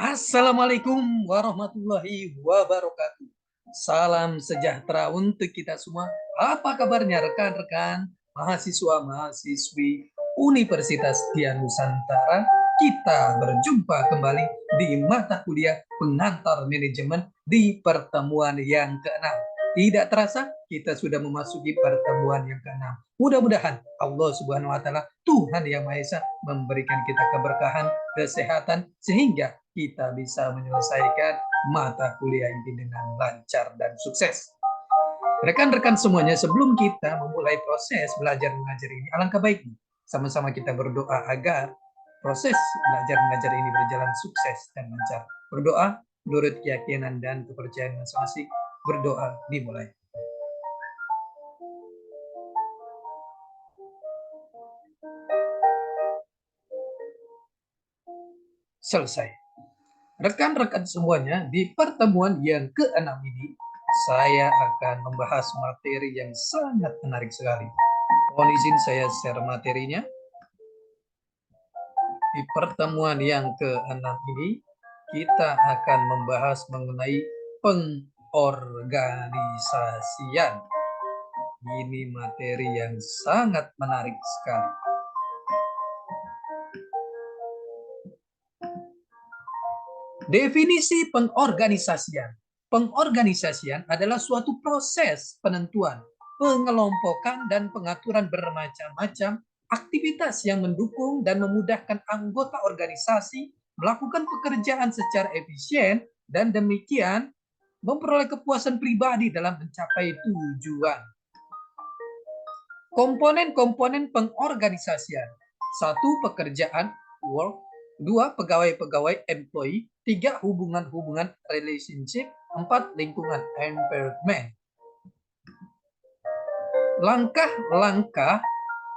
Assalamualaikum warahmatullahi wabarakatuh. Salam sejahtera untuk kita semua. Apa kabarnya rekan-rekan mahasiswa-mahasiswi Universitas Dian Nusantara? Kita berjumpa kembali di mata kuliah pengantar manajemen di pertemuan yang ke-6. Tidak terasa kita sudah memasuki pertemuan yang ke-6. Mudah-mudahan Allah Subhanahu wa taala, Tuhan Yang Maha Esa, memberikan kita keberkahan, kesehatan sehingga kita bisa menyelesaikan mata kuliah ini dengan lancar dan sukses. Rekan-rekan semuanya, sebelum kita memulai proses belajar mengajar ini, alangkah baiknya sama-sama kita berdoa agar proses belajar mengajar ini berjalan sukses dan lancar. Berdoa menurut keyakinan dan kepercayaan masing-masing. Berdoa dimulai. Selesai. Rekan-rekan semuanya, di pertemuan yang ke-6 ini, saya akan membahas materi yang sangat menarik sekali. Mohon izin saya share materinya. Di pertemuan yang ke-6 ini, kita akan membahas mengenai pengorganisasian. Ini materi yang sangat menarik sekali. Definisi pengorganisasian. Pengorganisasian adalah suatu proses penentuan, pengelompokan, dan pengaturan bermacam-macam aktivitas yang mendukung dan memudahkan anggota organisasi melakukan pekerjaan secara efisien dan demikian memperoleh kepuasan pribadi dalam mencapai tujuan. Komponen-komponen pengorganisasian. 1. Pekerjaan, work. 2. Pegawai-pegawai, employee. 3. Hubungan-hubungan, relationship. 4. Lingkungan, environment. Langkah-langkah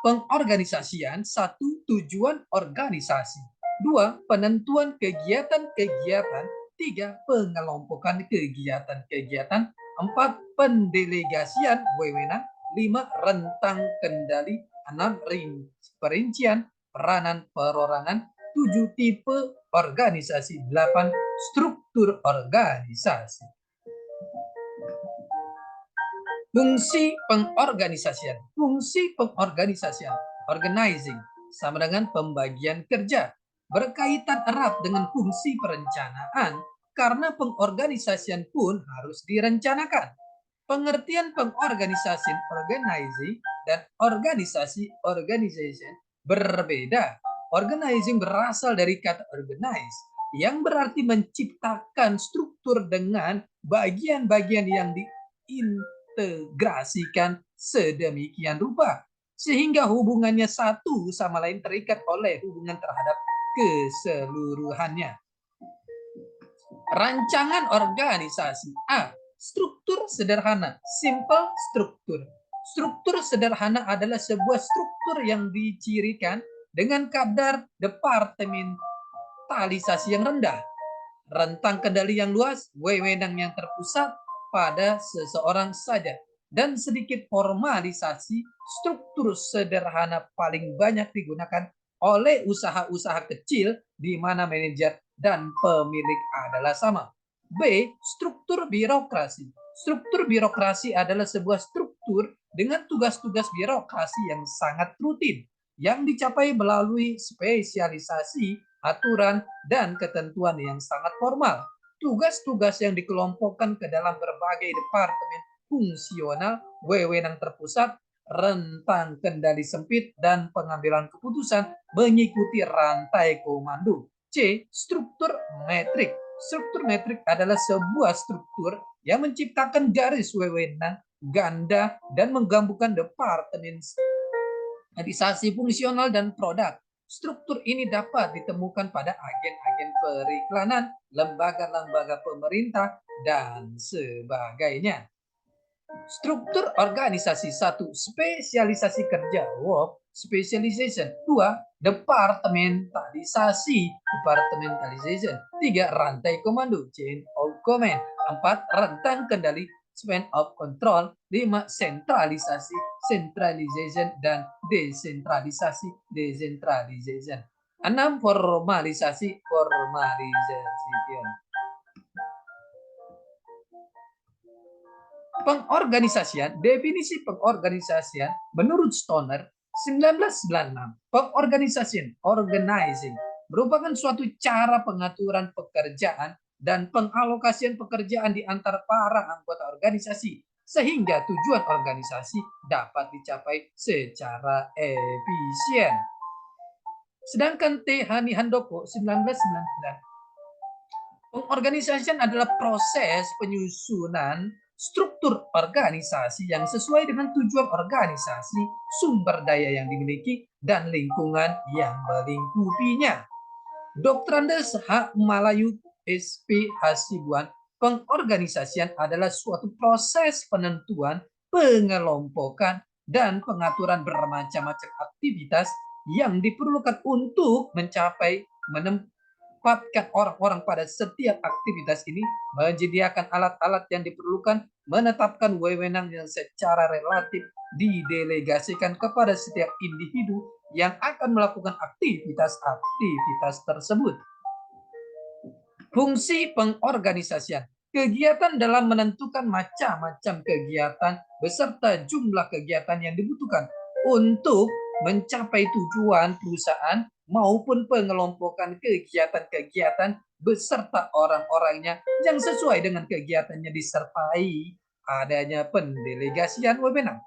pengorganisasian. 1. Tujuan organisasi. 2. Penentuan kegiatan-kegiatan. 3. Pengelompokan kegiatan-kegiatan. 4. Pendelegasian wewenang. 5. Rentang kendali. 6. Perincian peranan perorangan. 7. Tipe organisasi. 8. Struktur organisasi. Fungsi pengorganisasian. Fungsi pengorganisasian, organizing, sama dengan pembagian kerja. Berkaitan erat dengan fungsi perencanaan, karena pengorganisasian pun harus direncanakan. Pengertian pengorganisasian, organizing, dan organisasi, organization, berbeda. Organizing berasal dari kata organize, yang berarti menciptakan struktur dengan bagian-bagian yang diintegrasikan sedemikian rupa sehingga hubungannya satu sama lain terikat oleh hubungan terhadap keseluruhannya. Rancangan organisasi. A. Struktur sederhana, simple struktur. Struktur sederhana adalah sebuah struktur yang dicirikan dengan kadar departementalisasi yang rendah, rentang kendali yang luas, wewenang yang terpusat pada seseorang saja, dan sedikit formalisasi. Struktur sederhana paling banyak digunakan oleh usaha-usaha kecil di mana manajer dan pemilik adalah sama. B. Struktur birokrasi. Struktur birokrasi adalah sebuah struktur dengan tugas-tugas birokrasi yang sangat rutin yang dicapai melalui spesialisasi, aturan, dan ketentuan yang sangat formal. Tugas-tugas yang dikelompokkan ke dalam berbagai departemen fungsional, wewenang terpusat, rentang kendali sempit, dan pengambilan keputusan mengikuti rantai komando. C. Struktur metrik. Struktur metrik adalah sebuah struktur yang menciptakan garis wewenang ganda dan menggabungkan departemen organisasi fungsional dan produk. Struktur ini dapat ditemukan pada agen-agen periklanan, lembaga-lembaga pemerintah, dan sebagainya. Struktur organisasi. 1. Spesialisasi kerja, work specialization. 2. Departementalisasi, departmentalization. 3. Rantai komando, chain of command. 4. Rentang kendali, span of control. 5. Sentralisasi, centralization, dan desentralisasi, decentralization. 6. Formalisasi. Pengorganisasian, definisi pengorganisasian menurut Stoner 1996. Pengorganisasian, organizing, merupakan suatu cara pengaturan pekerjaan dan pengalokasian pekerjaan di antara para anggota organisasi sehingga tujuan organisasi dapat dicapai secara efisien. Sedangkan T. Hani Handoko 1999, pengorganisasian adalah proses penyusunan struktur organisasi yang sesuai dengan tujuan organisasi, sumber daya yang dimiliki, dan lingkungan yang melingkupinya. Dr. Andes H. Malayu SP Hasibuan, pengorganisasian adalah suatu proses penentuan, pengelompokan, dan pengaturan bermacam-macam aktivitas yang diperlukan untuk mencapai menempatkan orang-orang pada setiap aktivitas ini, menyediakan alat-alat yang diperlukan, menetapkan wewenang yang secara relatif didelegasikan kepada setiap individu yang akan melakukan aktivitas-aktivitas tersebut. Fungsi pengorganisasian, kegiatan dalam menentukan macam-macam kegiatan beserta jumlah kegiatan yang dibutuhkan untuk mencapai tujuan perusahaan maupun pengelompokan kegiatan-kegiatan beserta orang-orangnya yang sesuai dengan kegiatannya disertai adanya pendelegasian wewenang.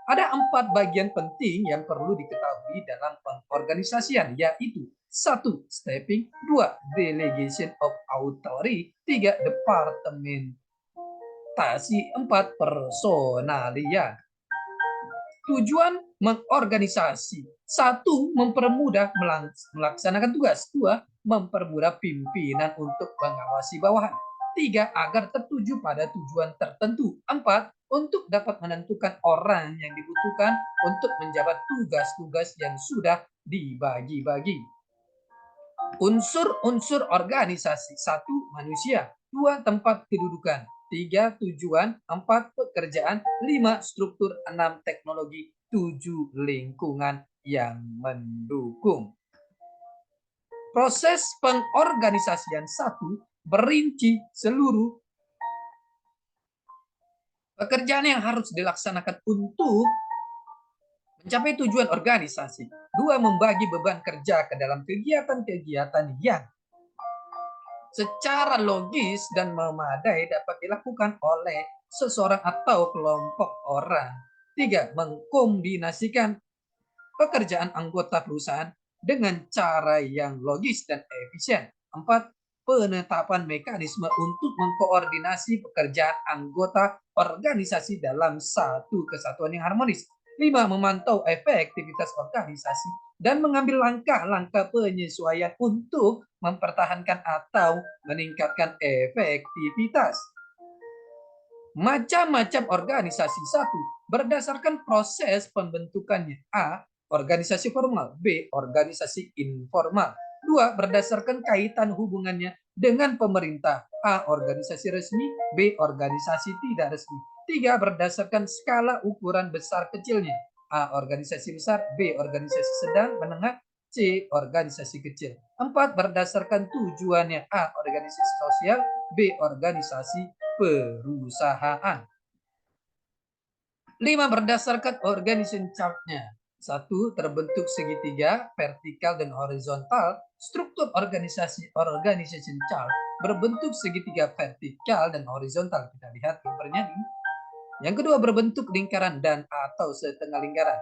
Ada 4 bagian penting yang perlu diketahui dalam pengorganisasian, yaitu 1. Stepping, 2. Delegation of authority, 3. Departementasi, 4. Personalia. Tujuan mengorganisasi: 1. Mempermudah melaksanakan tugas, 2. Mempermudah pimpinan untuk mengawasi bawahan, 3. Agar tertuju pada tujuan tertentu, 4. Untuk dapat menentukan orang yang dibutuhkan untuk menjabat tugas-tugas yang sudah dibagi-bagi. Unsur-unsur organisasi: 1. Manusia, 2. Tempat kedudukan, 3. Tujuan, 4. Pekerjaan, 5. Struktur, 6. Teknologi, 7. Lingkungan yang mendukung. Proses pengorganisasian: 1. Merinci seluruh pekerjaan yang harus dilaksanakan untuk mencapai tujuan organisasi. 2. Membagi beban kerja ke dalam kegiatan-kegiatan yang secara logis dan memadai dapat dilakukan oleh seseorang atau kelompok orang. 3. Mengkombinasikan pekerjaan anggota perusahaan dengan cara yang logis dan efisien. 4. Penetapan mekanisme untuk mengkoordinasi pekerjaan anggota organisasi dalam satu kesatuan yang harmonis. 5. Memantau efektivitas organisasi dan mengambil langkah-langkah penyesuaian untuk mempertahankan atau meningkatkan efektivitas. Macam-macam organisasi: 1. Berdasarkan proses pembentukannya. A. Organisasi formal. B. Organisasi informal. 2. Berdasarkan kaitan hubungannya dengan pemerintah. A. Organisasi resmi. B. Organisasi tidak resmi. 3. Berdasarkan skala ukuran besar kecilnya. A. Organisasi besar. B. Organisasi sedang, menengah. C. Organisasi kecil. 4. Berdasarkan tujuannya. A. Organisasi sosial. B. Organisasi perusahaan. 5. Berdasarkan organization chart-nya. 1. Terbentuk segitiga, vertikal dan horizontal. Struktur organization chart berbentuk segitiga, vertikal dan horizontal. Kita lihat gambarnya nih. Yang kedua, berbentuk lingkaran dan atau setengah lingkaran.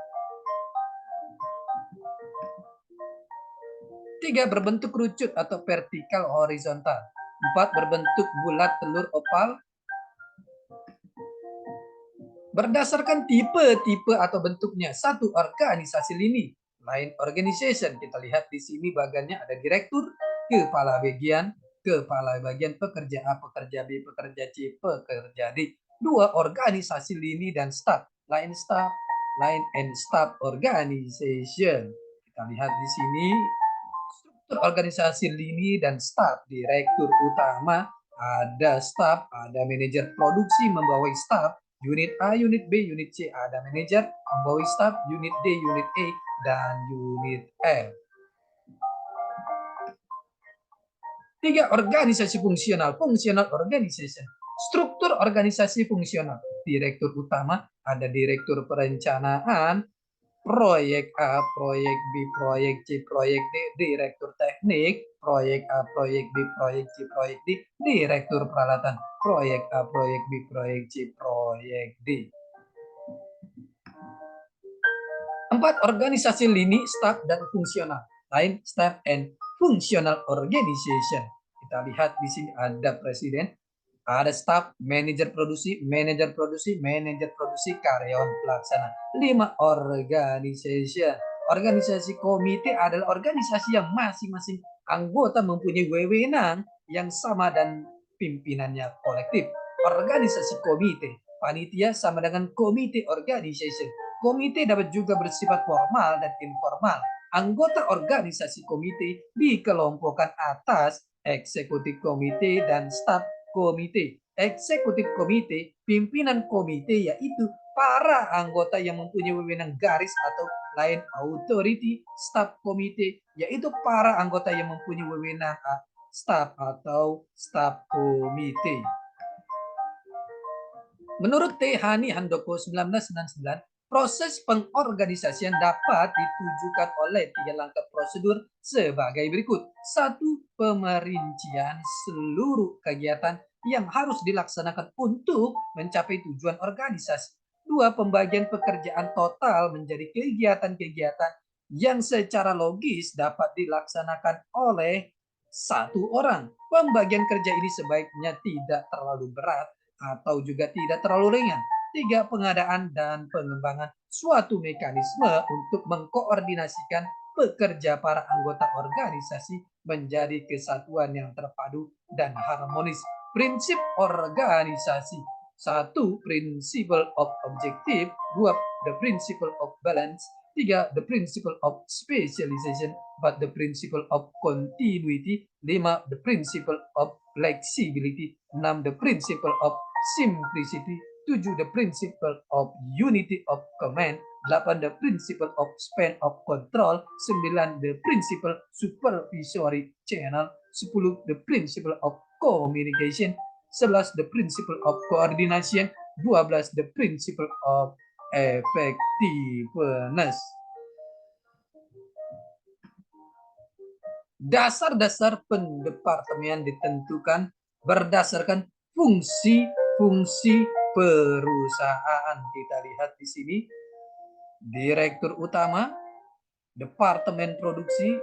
3. Berbentuk kerucut atau vertikal horizontal. 4. Berbentuk bulat telur oval. Berdasarkan tipe-tipe atau bentuknya. 1. Organisasi lini. Lain organization. Kita lihat di sini bagiannya ada direktur, kepala bagian, pekerja A, pekerja B, pekerja C, pekerja D. 2. Organisasi lini dan staff. Line and staff organization. Kita lihat di sini struktur organisasi lini dan staff. Direktur utama, ada staff, ada manajer produksi membawahi staff. Unit A, unit B, unit C, ada manajer membawahi staff. Unit D, unit E, dan unit F. Tiga, organisasi fungsional, functional organization. Struktur organisasi fungsional. Direktur utama, ada direktur perencanaan, proyek A, proyek B, proyek C, proyek D, direktur teknik, proyek A, proyek B, proyek C, proyek D, direktur peralatan, proyek A, proyek B, proyek C, proyek D. 4, organisasi lini, staff, dan fungsional. Line, staff, and functional organization. Kita lihat di sini ada presiden, ada staff, manajer produksi, karyawan pelaksana. 5, organization. Organisasi komite adalah organisasi yang masing-masing anggota mempunyai wewenang yang sama dan pimpinannya kolektif. Organisasi komite, panitia sama dengan komite organization. Komite dapat juga bersifat formal dan informal. Anggota organisasi komite dikelompokkan atas eksekutif komite dan staf komite. Eksekutif komite, pimpinan komite yaitu para anggota yang mempunyai wewenang garis atau lain authority. Staf komite yaitu para anggota yang mempunyai wewenang staf atau staf komite. Menurut T. Hani Handoko 1999, proses pengorganisasian dapat ditujukan oleh 3 langkah prosedur sebagai berikut. 1. Pemerincian seluruh kegiatan yang harus dilaksanakan untuk mencapai tujuan organisasi. 2. Pembagian pekerjaan total menjadi kegiatan-kegiatan yang secara logis dapat dilaksanakan oleh 1 orang. Pembagian kerja ini sebaiknya tidak terlalu berat atau juga tidak terlalu ringan. 3. Pengadaan dan pengembangan suatu mekanisme untuk mengkoordinasikan pekerja para anggota organisasi menjadi kesatuan yang terpadu dan harmonis. Prinsip organisasi. 1. Principle of objective. 2. The principle of balance. 3. The principle of specialization. 4. The principle of continuity. 5. The principle of flexibility. 6. The principle of simplicity. 7. The principle of unity of command. 8. The principle of span of control. 9. The principle supervisory channel. 10. The principle of communication. 11. The principle of coordination. 12. The principle of effectiveness. Dasar-dasar pendepartemen ditentukan berdasarkan fungsi-fungsi perusahaan. Kita lihat di sini. Direktur utama, departemen produksi,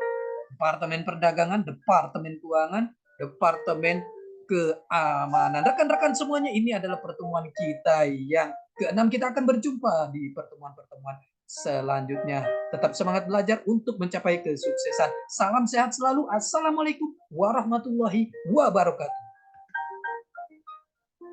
departemen perdagangan, departemen keuangan, departemen keamanan. Rekan-rekan semuanya, ini adalah pertemuan kita yang ke-6. Kita akan berjumpa di pertemuan-pertemuan selanjutnya. Tetap semangat belajar untuk mencapai kesuksesan. Salam sehat selalu. Assalamualaikum warahmatullahi wabarakatuh.